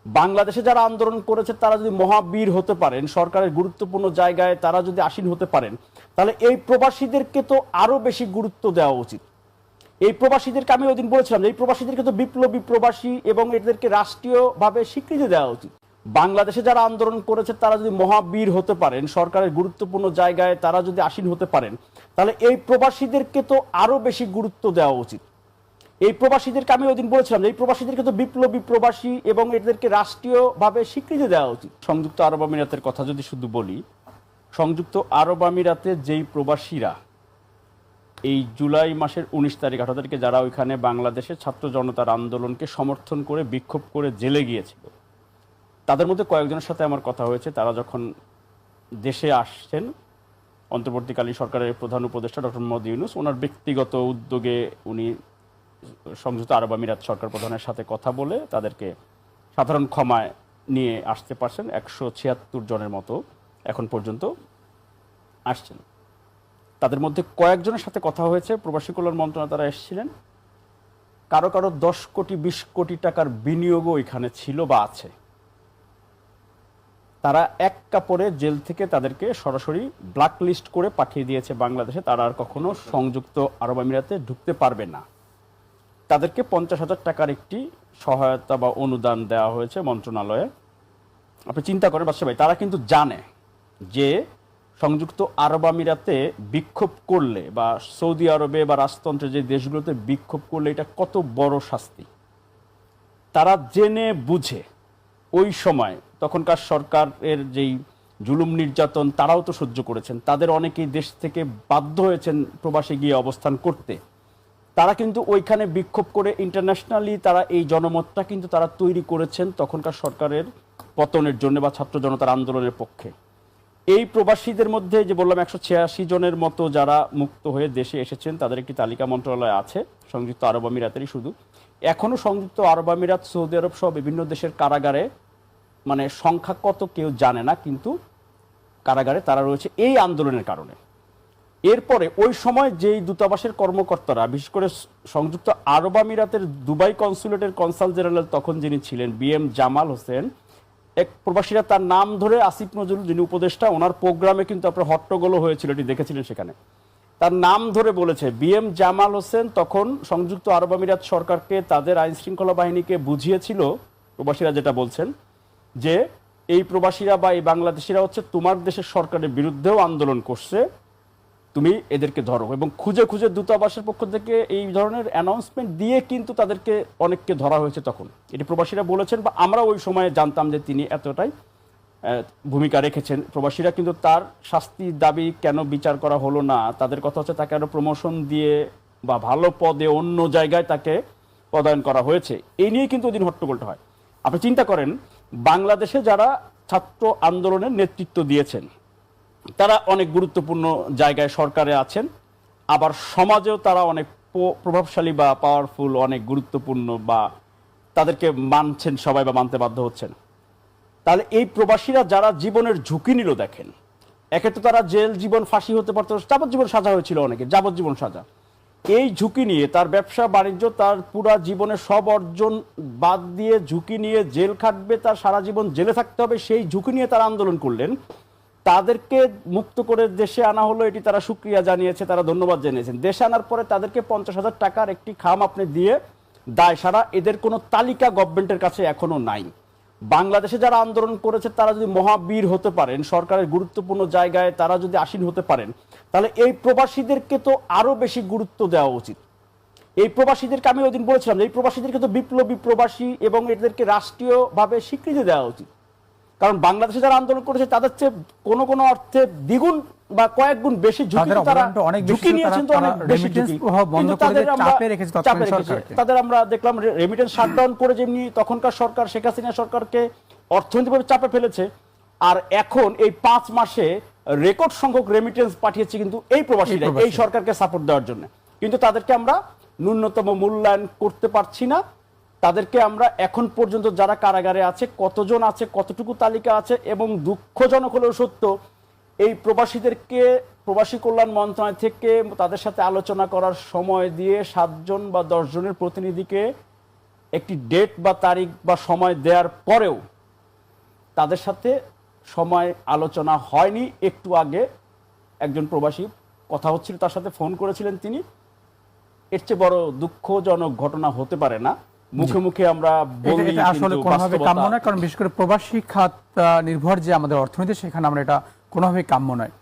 বাংলাদেশে যারা আন্দোলন করেছে তারা যদি মহাবীর হতে পারেন, সরকারের গুরুত্বপূর্ণ জায়গায় তারা যদি আসীন হতে পারেন, তাহলে এই প্রবাসীদেরকে তো আরো বেশি গুরুত্ব দেওয়া উচিত। এই প্রবাসীদেরকে আমি ওই দিন বলেছিলাম যে এই প্রবাসীদেরকে তো বিপ্লবী প্রবাসী এবং এদেরকে রাষ্ট্রীয়ভাবে স্বীকৃতি দেওয়া উচিত। বাংলাদেশে যারা আন্দোলন করেছে তারা যদি মহাবীর হতে পারেন, সরকারের গুরুত্বপূর্ণ জায়গায় তারা যদি আসীন হতে পারেন, তাহলে এই প্রবাসীদেরকে তো আরো বেশি গুরুত্ব দেওয়া উচিত। এই প্রবাসীদেরকে আমি ওই দিন বলেছিলাম যে এই প্রবাসীদেরকে তো বিপ্লবী প্রবাসী এবং এদেরকে রাষ্ট্রীয়ভাবে স্বীকৃতি দেওয়া উচিত। সংযুক্ত আরব আমিরাতের কথা যদি শুধু বলি, সংযুক্ত আরব আমিরাতে যেই প্রবাসীরা এই জুলাই মাসের 19 তারিখ 18 তারিখে যারা ওইখানে বাংলাদেশের ছাত্র জনতার আন্দোলনকে সমর্থন করে বিক্ষোভ করে জেলে গিয়েছিল, তাদের মধ্যে কয়েকজনের সাথে আমার কথা হয়েছে। তারা যখন দেশে আসছেন, অন্তর্বর্তীকালীন সরকারের প্রধান উপদেষ্টা ডক্টর মোহাম্মদ ইউনূস ওনার ব্যক্তিগত উদ্যোগে উনি সংযুক্ত আরব আমিরাত সরকার প্রধানের সাথে কথা বলে তাদেরকে সাধারণ ক্ষমায় নিয়ে আসতে পারছেন। 176 জনের মতো এখন পর্যন্ত আসছেন। তাদের মধ্যে কয়েকজনের সাথে কথা হয়েছে, প্রবাসী কল্যাণ মন্ত্রণালয় তারা এসেছিলেন। কারো কারো 10 কোটি 20 কোটি টাকার বিনিয়োগও এখানে ছিল বা আছে। তারা এক কাপড়ে জেল থেকে তাদেরকে সরাসরি ব্ল্যাক লিস্ট করে পাঠিয়ে দিয়েছে বাংলাদেশে। তারা আর কখনো সংযুক্ত আরব আমিরাতে ঢুকতে পারবে না। তাদেরকে 50,000 টাকার একটি সহায়তা বা অনুদান দেওয়া হয়েছে মন্ত্রণালয়ে। আপনি চিন্তা করেন বাদশা ভাই, তারা কিন্তু জানে যে সংযুক্ত আরব আমিরাতে বিক্ষোভ করলে বা সৌদি আরবে বা রাজতন্ত্রের যে দেশগুলোতে বিক্ষোভ করলে এটা কত বড় শাস্তি। তারা জেনে বুঝে ওই সময় তখনকার সরকারের যেই জুলুম নির্যাতন তারাও তো সহ্য করেছেন, তাদের অনেকেই দেশ থেকে বাধ্য হয়েছেন প্রবাসে গিয়ে অবস্থান করতে। তারা কিন্তু ওইখানে বিক্ষোভ করে ইন্টারন্যাশনালি তারা এই জনমতটা কিন্তু তারা তৈরি করেছেন তখনকার সরকারের পতনের জন্য বা ছাত্র জনতার আন্দোলনের পক্ষে। এই প্রবাসীদের মধ্যে যে বললাম 186 জনের মতো যারা মুক্ত হয়ে দেশে এসেছেন, তাদের একটি তালিকা মন্ত্রণালয়ে আছে সংযুক্ত আরব আমিরাতেরই। শুধু এখনো সংযুক্ত আরব আমিরাত, সৌদি আরব সহ বিভিন্ন দেশের কারাগারে, মানে সংখ্যা কত কেউ জানে না, কিন্তু কারাগারে তারা রয়েছে এই আন্দোলনের কারণে। এরপরে ওই সময় যেই দূতাবাসের কর্মকর্তারা, বিশেষ করে সংযুক্ত আরব আমিরাতের দুবাই কনসুলেটের কনসাল জেনারেল তখন যিনি ছিলেন BM জামাল হোসেন, এক প্রবাসীরা তার নাম ধরে, আসিফ নজরুল যিনি উপদেষ্টা, ওনার প্রোগ্রামে কিন্তু আপনার হট্টগোলও হয়েছিল, এটি দেখেছিলেন সেখানে। তার নাম ধরে বলেছে BM জামাল হোসেন তখন সংযুক্ত আরব আমিরাত সরকারকে, তাদের আইন শৃঙ্খলা বাহিনীকে বুঝিয়েছিল, প্রবাসীরা যেটা বলছেন, যে এই প্রবাসীরা বা এই বাংলাদেশিরা হচ্ছে তোমার দেশের সরকারের বিরুদ্ধেও আন্দোলন করছে, তুমি এদেরকে ধরো। এবং খুঁজে খুঁজে দূতাবাসের পক্ষ থেকে এই ধরনের অ্যানাউন্সমেন্ট দিয়ে কিন্তু তাদেরকে অনেককে ধরা হয়েছে তখন। এটি প্রবাসীরা বলেছেন, বা আমরা ওই সময়ে জানতাম যে তিনি এতটাই ভূমিকা রেখেছেন। প্রবাসীরা কিন্তু তার শাস্তির দাবি কেন বিচার করা হলো না, তাদের কথা হচ্ছে তাকে আরো প্রমোশন দিয়ে বা ভালো পদে অন্য জায়গায় তাকে পদায়ন করা হয়েছে, এই নিয়ে কিন্তু ওই দিন হট্টগোলটা হয়। আপনি চিন্তা করেন, বাংলাদেশে যারা ছাত্র আন্দোলনের নেতৃত্ব দিয়েছেন তারা অনেক গুরুত্বপূর্ণ জায়গায় সরকারে আছেন, আবার সমাজেও তারা অনেক প্রভাবশালী বা পাওয়ারফুল, অনেক গুরুত্বপূর্ণ, বা তাদেরকে মানছেন সবাই বা মানতে বাধ্য হচ্ছেন। তাহলে এই প্রবাসীরা যারা জীবনের ঝুঁকি নিল, দেখেন, একে তো তারা জেল জীবন, ফাঁসি হতে পারতো, যাবজ্জীবন সাজা হয়েছিল অনেকে, যাবজ্জীবন সাজা। এই ঝুঁকি নিয়ে তার ব্যবসা বাণিজ্য, তার পুরা জীবনের সব অর্জন বাদ দিয়ে ঝুঁকি নিয়ে জেল খাটবে, তার সারা জীবন জেলে থাকতে হবে, সেই ঝুঁকি নিয়ে তারা আন্দোলন করলেন। তাদেরকে মুক্ত করে দেশে আনা হলো, এটি তারা শুকরিয়া জানিয়েছে, তারা ধন্যবাদ জানিয়েছেন। দেশে আনার পরে তাদেরকে 50,000 টাকার একটি খাম আপনি দিয়ে দায় সারা, এদের কোনো তালিকা গভর্নমেন্টের কাছে এখনো নাই। বাংলাদেশে যারা আন্দোলন করেছে তারা যদি মহাবীর হতে পারেন, সরকারের গুরুত্বপূর্ণ জায়গায় তারা যদি আসীন হতে পারেন, তাহলে এই প্রবাসীদেরকে তো আরো বেশি গুরুত্ব দেওয়া উচিত। এই প্রবাসীদেরকে আমি ওই দিন বলেছিলাম যে এই প্রবাসীদেরকে তো বিপ্লবী প্রবাসী এবং এদেরকে রাষ্ট্রীয়ভাবে স্বীকৃতি দেওয়া উচিত। কারণ বাংলাদেশে যারা আন্দোলন করেছে তাদের চেয়ে কোনো কোনো অর্থে দ্বিগুণ বা কয়েক গুণ বেশি ঝুঁকি নিয়েছেন, তো অনেক বেশি ঝুঁকি। কিন্তু তাদের আমরা দেখলাম রেমিটেন্স শাটডাউন করে, যেমনি তখনকার সরকার শেখ হাসিনা সরকারকে অর্থনৈতিকভাবে চাপে ফেলেছে, আর এখন এই 5 মাসে রেকর্ড সংখ্যক রেমিটেন্স পাঠিয়েছে কিন্তু এই প্রবাসীরা এই সরকারকে সাপোর্ট দেওয়ার জন্য। কিন্তু তাদেরকে আমরা ন্যূনতম মূল্যায়ন করতে পারছি না। তাদেরকে আমরা এখন পর্যন্ত যারা কারাগারে আছে, কতজন আছে, কতটুকু তালিকা আছে, এবং দুঃখজনক হলেও সত্য, এই প্রবাসীদেরকে প্রবাসী কল্যাণ মন্ত্রণালয় থেকে তাদের সাথে আলোচনা করার সময় দিয়ে 7 জন বা 10 জনের প্রতিনিধিকে একটি ডেট বা তারিখ বা সময় দেওয়ার পরেও তাদের সাথে সময় আলোচনা হয়নি। একটু আগে একজন প্রবাসী কথা হচ্ছিল, তার সাথে ফোন করেছিলেন তিনি। এর চেয়ে বড় দুঃখজনক ঘটনা হতে পারে না। মুখে মুখে আমরা বলি, এটা আসলে কোনোভাবে কাম্য নয়, কারণ বিশেষ করে প্রবাসী খাত নির্ভর যে আমাদের অর্থনীতি, সেখানে আমরা এটা কোনোভাবে কাম্য নয়।